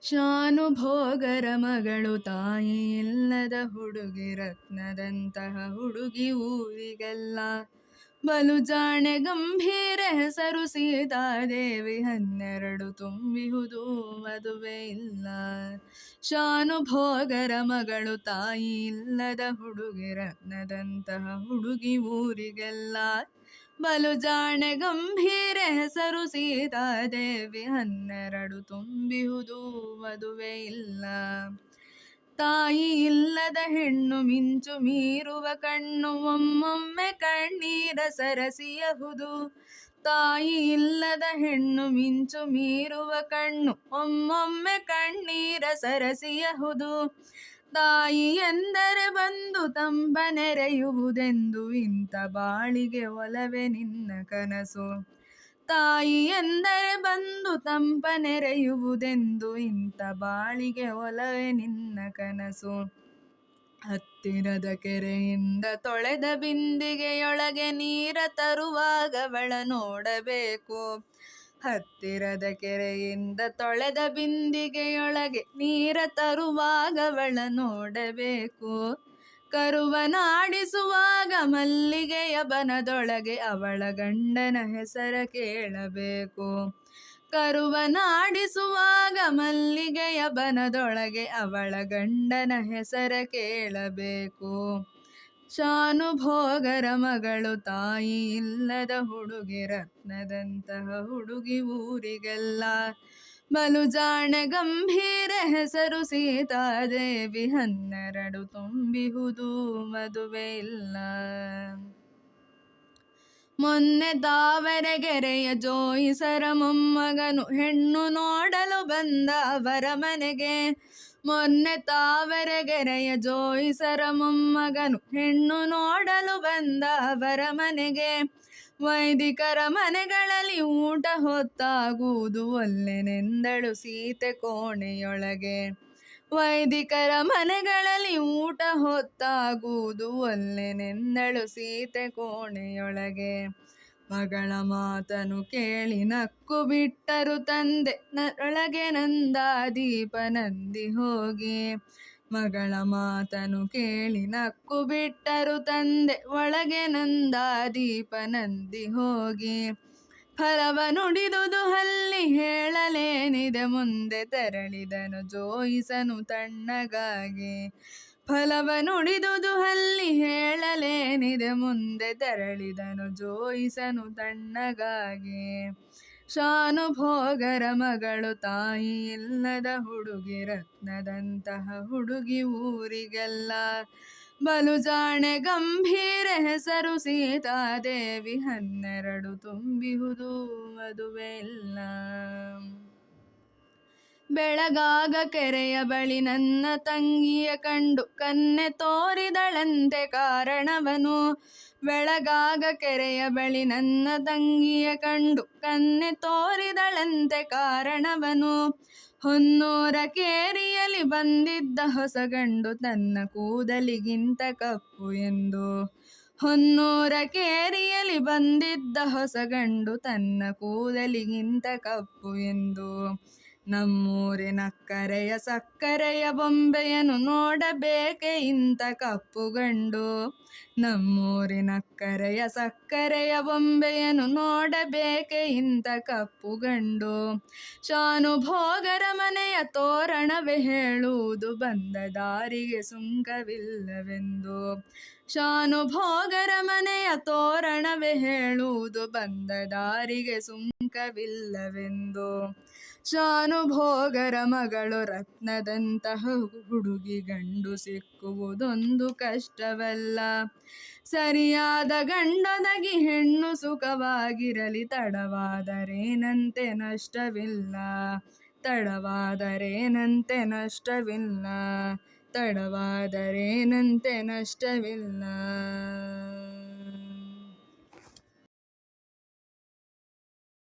ಶಾನುಭೋಗರ ಮಗಳು ತಾಯಿ ಇಲ್ಲದ ಹುಡುಗಿ, ರತ್ನದಂತಹ ಹುಡುಗಿ ಊರಿಗೆಲ್ಲ ಬಲು ಜಾಣೆ ಗಂಭೀರ, ಹೆಸರು ಸೀತಾದೇವಿ. 12 ತುಂಬಿಹುದು ಮದುವೆ ಇಲ್ಲ. ಶಾನುಭೋಗರ ಮಗಳು ತಾಯಿ ಇಲ್ಲದ ಹುಡುಗಿ, ರತ್ನದಂತಹ ಹುಡುಗಿ ಊರಿಗೆಲ್ಲ ಬಲು ಜಾಣೆ ಗಂಭೀರ, ಹೆಸರು ಸೀತಾದೇವಿ. 12 ತುಂಬಿಹುದು ಮದುವೆ ಇಲ್ಲ. ತಾಯಿ ಇಲ್ಲದ ಹೆಣ್ಣು ಮಿಂಚು ಮೀರುವ ಕಣ್ಣು, ಒಮ್ಮೊಮ್ಮೆ ಕಣ್ಣೀರ ಸರಸಿಯಹುದು. ತಾಯಿ ಇಲ್ಲದ ಹೆಣ್ಣು ಮಿಂಚು ಮೀರುವ ಕಣ್ಣು, ಒಮ್ಮೊಮ್ಮೆ ಕಣ್ಣೀರ ಸರಸಿಯಹುದು. ತಾಯಿ ಎಂದರೆ ಬಂದು ತಂಪ ನೆರೆಯುವುದೆಂದು, ಇಂಥ ಬಾಳಿಗೆ ಒಲವೆ ನಿನ್ನ ಕನಸು. ತಾಯಿ ಎಂದರೆ ಬಂದು ತಂಪ ನೆರೆಯುವುದೆಂದು, ಇಂಥ ಬಾಳಿಗೆ ಒಲವೆ ನಿನ್ನ ಕನಸು. ಹತ್ತಿರದ ಕೆರೆಯಿಂದ ತೊಳೆದ ಬಿಂದಿಗೆಯೊಳಗೆ ನೀರ ತರುವಾಗವಳ ನೋಡಬೇಕು. ಹತ್ತಿರದ ಕೆರೆಯಿಂದ ತೊಳೆದ ಬಿಂದಿಗೆಯೊಳಗೆ ನೀರ ತರುವಾಗವಳ ನೋಡಬೇಕು. ಕರುವನಾಡಿಸುವಾಗ ಮಲ್ಲಿಗೆಯ ಬನದೊಳಗೆ ಅವಳ ಗಂಡನ ಹೆಸರ ಕೇಳಬೇಕು. ಕರುವನಾಡಿಸುವಾಗ ಮಲ್ಲಿಗೆಯ ಬನದೊಳಗೆ ಅವಳ ಗಂಡನ ಹೆಸರ ಕೇಳಬೇಕು. ಶಾನುಭೋಗರ ಮಗಳು ತಾಯಿ ಇಲ್ಲದ ಹುಡುಗಿ, ರತ್ನದಂತಹ ಹುಡುಗಿ ಊರಿಗೆಲ್ಲ ಬಲು ಜಾಣೆ ಗಂಭೀರ, ಹೆಸರು ಸೀತಾದೇವಿ. 12 ತುಂಬಿಹುದು ಮದುವೆ ಇಲ್ಲ. ಮೊನ್ನೆ ತಾವರೆಗೆರೆಯ ಜೋಯಿಸರ ಮೊಮ್ಮಗನು ಹೆಣ್ಣು ನೋಡಲು ಬಂದ ಅವರ ಮನೆಗೆ. ಮೊನ್ನೆ ತಾವರೆಗೆರೆಯ ಜೋಯಿಸರ ಮೊಮ್ಮಗನು ಹೆಣ್ಣು ನೋಡಲು ಬಂದ ಅವರ ಮನೆಗೆ. ವೈದಿಕರ ಮನೆಗಳಲ್ಲಿ ಊಟ ಹೊತ್ತಾಗುವುದು ಒಲ್ಲೆನೆಂದಳು ಸೀತೆ ಕೋಣೆಯೊಳಗೆ. ವೈದಿಕರ ಮನೆಗಳಲ್ಲಿ ಊಟ ಹೊತ್ತಾಗುವುದು ಒಲ್ಲೆನೆಂದಳು ಸೀತೆ ಕೋಣೆಯೊಳಗೆ. ಮಗಳ ಮಾತನು ಕೇಳಿ ನಕ್ಕು ಬಿಟ್ಟರು ತಂದೆ, ಒಳಗೆ ನಂದಾದೀಪ ನಂದಿ ಹೋಗಿ. ಮಗಳ ಮಾತನು ಕೇಳಿ ನಕ್ಕು ಬಿಟ್ಟರು ತಂದೆ, ಒಳಗೆ ನಂದಾದೀಪ ನಂದಿ ಹೋಗಿ. ಫಲವ ನುಡಿದುದು ಹಲ್ಲಿ ಹೇಳಲೇನಿದೆ ಮುಂದೆ, ತೆರಳಿದನು ಜೋಯಿಸನು ತಣ್ಣಗಾಗಿ. ಫಲವ ನುಡಿದುದು ಹಲ್ಲಿ ಹೇಳಲೇನಿದೆ ಮುಂದೆ, ತೆರಳಿದನು ಜೋಯಿಸನು ತಣ್ಣಗಾಗಿ. ಶಾನುಭೋಗರ ಮಗಳು ತಾಯಿ ಇಲ್ಲದ ಹುಡುಗಿ, ರತ್ನದಂತಹ ಹುಡುಗಿ ಊರಿಗೆಲ್ಲ ಬಲು ಜಾಣೆ ಗಂಭೀರ, ಹೆಸರು ಸೀತಾದೇವಿ. 12 ತುಂಬಿಹುದು ಮದುವೆ ಇಲ್ಲ. ಬೆಳಗಾಗ ಕೆರೆಯ ಬಳಿ ನನ್ನ ತಂಗಿಯ ಕಂಡು ಕನ್ನೆ ತೋರಿದಳಂತೆ ಕಾರಣವನು. ಬೆಳಗಾಗ ಕೆರೆಯ ಬಳಿ ನನ್ನ ತಂಗಿಯ ಕಂಡು ಕನ್ನೆ ತೋರಿದಳಂತೆ ಕಾರಣವನು. ಹೊನ್ನೂರ ಕೇರಿಯಲ್ಲಿ ಬಂದಿದ್ದ ಹೊಸ ಗಂಡು ತನ್ನ ಕೂದಲಿಗಿಂತ ಕಪ್ಪು ಎಂದು. ಹೊನ್ನೂರ ಕೇರಿಯಲ್ಲಿ ಬಂದಿದ್ದ ಹೊಸ ಗಂಡು ತನ್ನ ಕೂದಲಿಗಿಂತ ಕಪ್ಪು ಎಂದು. ನಮ್ಮೂರಿನಕ್ಕರೆಯ ಸಕ್ಕರೆಯ ಬೊಂಬೆಯನ್ನು ನೋಡಬೇಕೆ ಇಂಥ ಕಪ್ಪು ಗಂಡು. ನಮ್ಮೂರಿನಕ್ಕರೆಯ ಸಕ್ಕರೆಯ ಬೊಂಬೆಯನ್ನು ನೋಡಬೇಕೆ ಇಂಥ ಕಪ್ಪು ಗಂಡು. ಶಾನುಭೋಗರ ಮನೆಯ ತೋರಣವೇ ಹೇಳುವುದು ಬಂದ ದಾರಿಗೆ ಸುಂಕವಿಲ್ಲವೆಂದು. ಶಾನುಭೋಗರ ಮನೆಯ ತೋರಣವೇ ಹೇಳುವುದು ಬಂದ ದಾರಿಗೆ ಸುಂಕವಿಲ್ಲವೆಂದು. ಶಾನುಭೋಗರ ಮಗಳು ರತ್ನದಂತಹ ಹುಡುಗಿ ಗಂಡು ಸಿಕ್ಕುವುದೊಂದು ಕಷ್ಟವಲ್ಲ. ಸರಿಯಾದ ಗಂಡೊದಗಿ ಹೆಣ್ಣು ಸುಖವಾಗಿರಲಿ, ತಡವಾದರೇನಂತೆ ನಷ್ಟವಿಲ್ಲ. ತಡವಾದರೇನಂತೆ ನಷ್ಟವಿಲ್ಲ. ತಡವಾದರೇನಂತೆ ನಷ್ಟವಿಲ್ಲ.